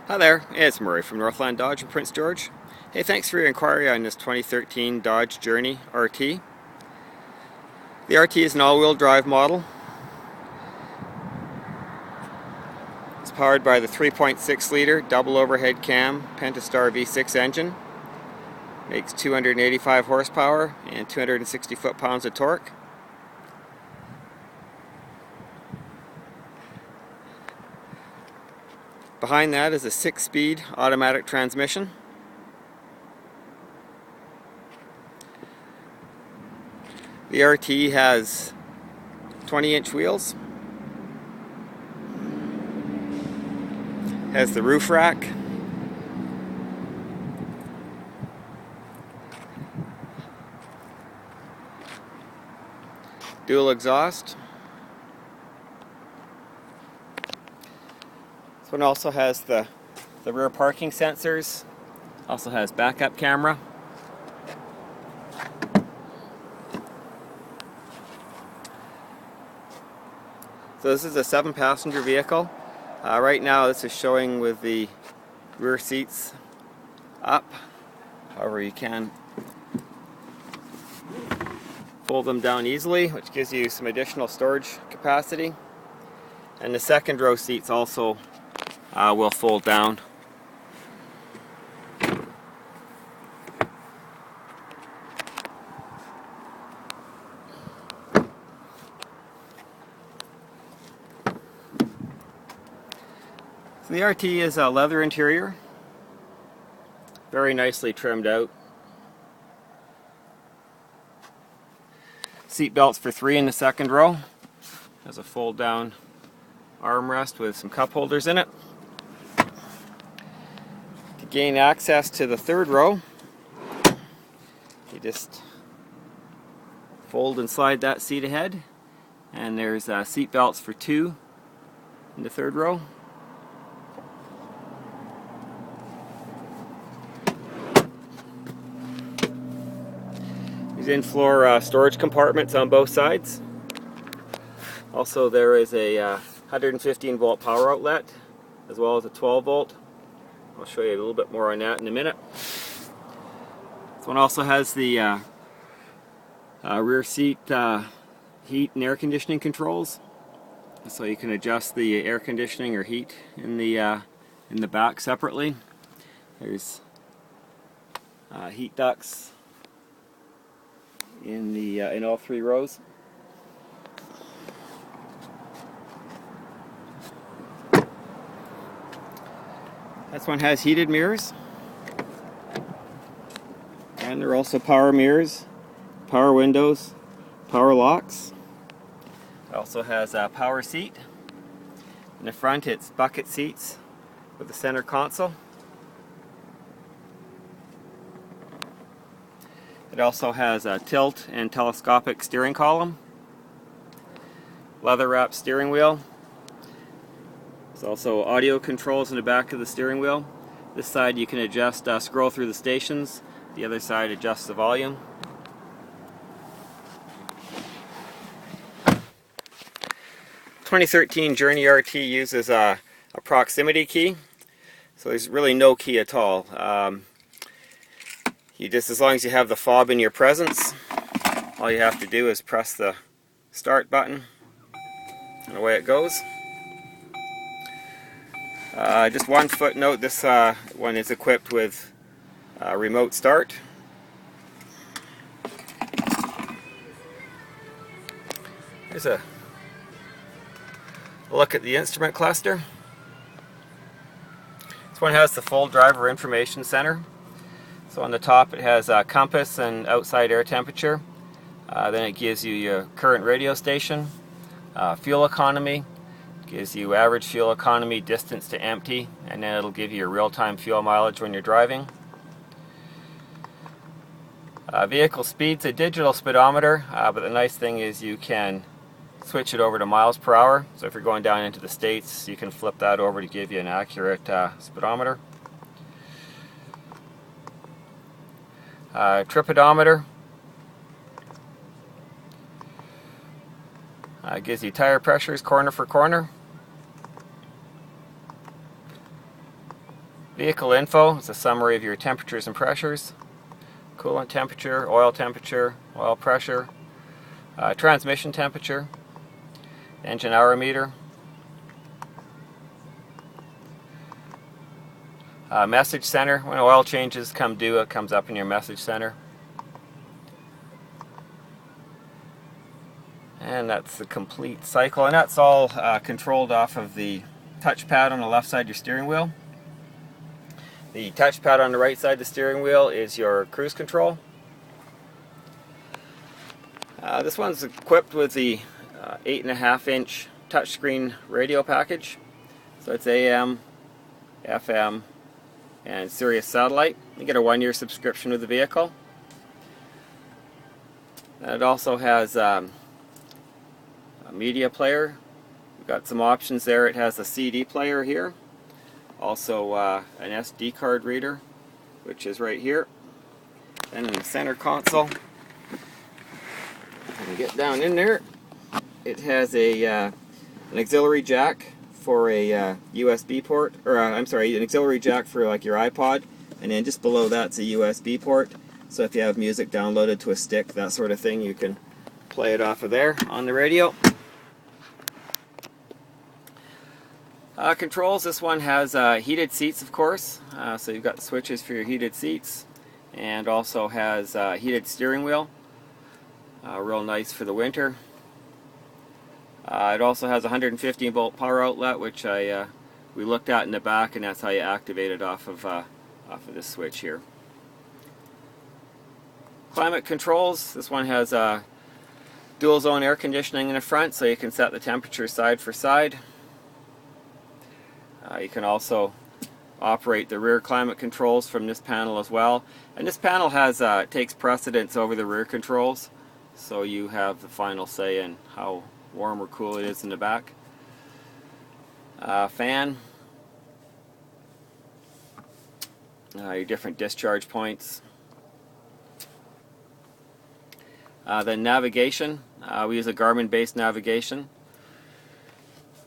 Hi there, it's Murray from Northland Dodge in Prince George. Hey, thanks for your inquiry on this 2013 Dodge Journey RT. The RT is an all-wheel drive model. It's powered by the 3.6 liter double overhead cam Pentastar V6 engine. Makes 285 horsepower and 260 foot-pounds of torque. Behind that is a 6-speed automatic transmission. The RT has 20-inch wheels. Has the roof rack. Dual exhaust. This one also has the rear parking sensors. Also has backup camera. So this is a 7-passenger vehicle. Right now this is showing with the rear seats up. However, you can fold them down easily, which gives you some additional storage capacity. And the second row seats also will fold down. So the RT is a leather interior, very nicely trimmed out. Seat belts for 3 in the second row. Has a fold down armrest with some cup holders in it. To gain access to the third row, you just fold and slide that seat ahead, and there's seat belts for 2 in the third row. There's in-floor storage compartments on both sides. Also, there is a 115 volt power outlet, as well as a 12 volt. I'll show you a little bit more on that in a minute. This one also has the rear seat heat and air conditioning controls, so you can adjust the air conditioning or heat in the back separately. There's heat ducts in all 3 rows. This one has heated mirrors, and there are also power mirrors, power windows, power locks. It also has a power seat. In the front it's bucket seats with the center console. It also has a tilt and telescopic steering column, leather wrapped steering wheel. There's also audio controls in the back of the steering wheel. This side you can adjust, scroll through the stations. The other side adjusts the volume. The 2013 Journey RT uses a proximity key, so there's really no key at all. As long as you have the fob in your presence, all you have to do is press the start button, and away it goes. Just one footnote, this one is equipped with remote start. Here's a look at the instrument cluster. This one has the full driver information center. So on the top it has a compass and outside air temperature. Then it gives you your current radio station, fuel economy, gives you average fuel economy, distance to empty, and then it'll give you your real-time fuel mileage when you're driving. Vehicle speed's a digital speedometer, but the nice thing is you can switch it over to miles per hour. So if you're going down into the States, you can flip that over to give you an accurate speedometer. Tripodometer. Gives you tire pressures corner for corner. Vehicle info is a summary of your temperatures and pressures, coolant temperature, oil pressure, transmission temperature, engine hour meter, message center. When oil changes come due, it comes up in your message center. And that's the complete cycle, and that's all controlled off of the touchpad on the left side of your steering wheel. The touchpad on the right side of the steering wheel is your cruise control. This one's equipped with the 8.5-inch touchscreen radio package. So it's AM, FM, and Sirius satellite. You get a 1-year subscription with the vehicle. And it also has a media player. We've got some options there. It has a CD player here. Also an SD card reader, which is right here. And in the center console, I can get down in there. It has an auxiliary jack for a USB port, or I'm sorry, an auxiliary jack for like your iPod, and then just below that's a USB port. So if you have music downloaded to a stick, that sort of thing, you can play it off of there on the radio. Controls, this one has heated seats, of course, so you've got switches for your heated seats, and also has heated steering wheel, real nice for the winter. It also has a 115 volt power outlet, which we looked at in the back, and that's how you activate it off of this switch here. Climate controls, this one has dual zone air conditioning in the front, so you can set the temperature side for side. You can also operate the rear climate controls from this panel as well. And this panel has takes precedence over the rear controls, so you have the final say in how warm or cool it is in the back. Fan. Your different discharge points. Then navigation. We use a Garmin-based navigation.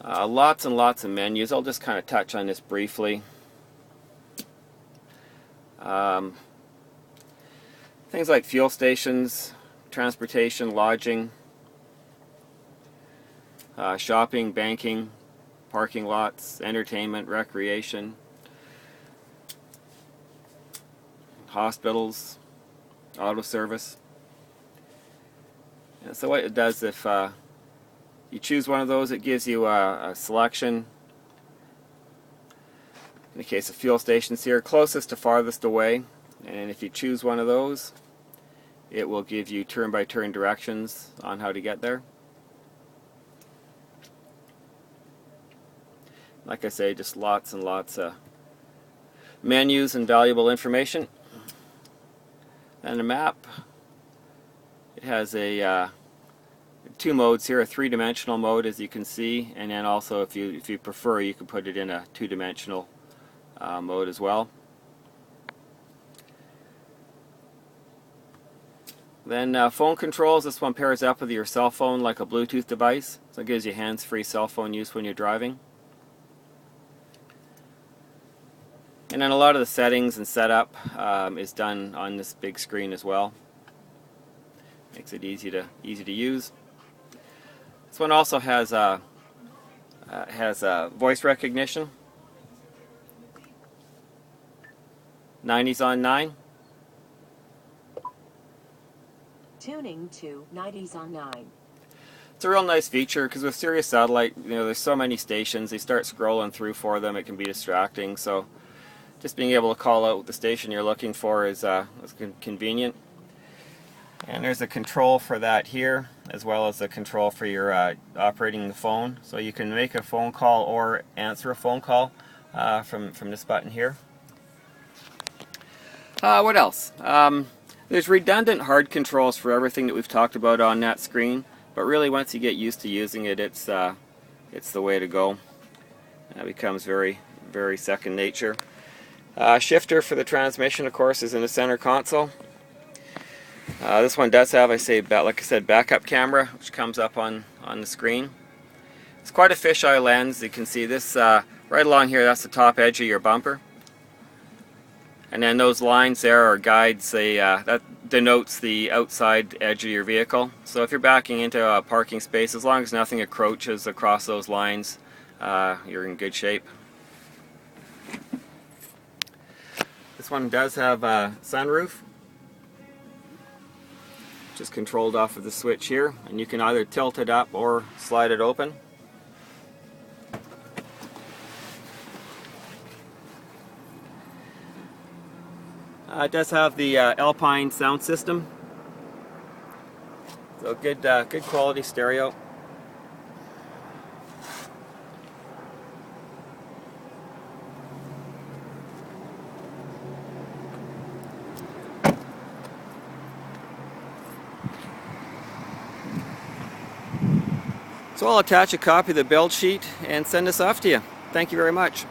Lots and lots of menus. I'll just kind of touch on this briefly. Things like fuel stations, transportation, lodging, shopping, banking, parking lots, entertainment, recreation, hospitals, auto service. And so what it does, if you choose one of those, it gives you a selection. In the case of fuel stations here, closest to farthest away. And if you choose one of those, it will give you turn-by-turn directions on how to get there. Like I say, just lots and lots of menus and valuable information. And a map. It has a two modes here, a three-dimensional mode, as you can see, and then also if you prefer, you can put it in a two-dimensional mode as well. Then phone controls. This one pairs up with your cell phone like a Bluetooth device, so it gives you hands-free cell phone use when you're driving. And then a lot of the settings and setup is done on this big screen as well. Makes it easy to use. This one also has voice recognition. 90s on 9. Tuning to 90s on 9. It's a real nice feature because with Sirius Satellite, there's so many stations. They start scrolling through for them. It can be distracting. So just being able to call out the station you're looking for is convenient. And there's a control for that here, as well as a control for your operating the phone. So you can make a phone call or answer a phone call from this button here. What else? There's redundant hard controls for everything that we've talked about on that screen, but really once you get used to using it, it's the way to go. It becomes very, very second nature. Shifter for the transmission, of course, is in the center console. This one does have, like I said, backup camera, which comes up on the screen. It's quite a fisheye lens. You can see this right along here. That's the top edge of your bumper. And then those lines there are guides. That denotes the outside edge of your vehicle. So if you're backing into a parking space, as long as nothing encroaches across those lines, you're in good shape. This one does have a sunroof, just controlled off of the switch here, and you can either tilt it up or slide it open. It does have the Alpine sound system, so good quality stereo. So I'll attach a copy of the build sheet and send this off to you. Thank you very much.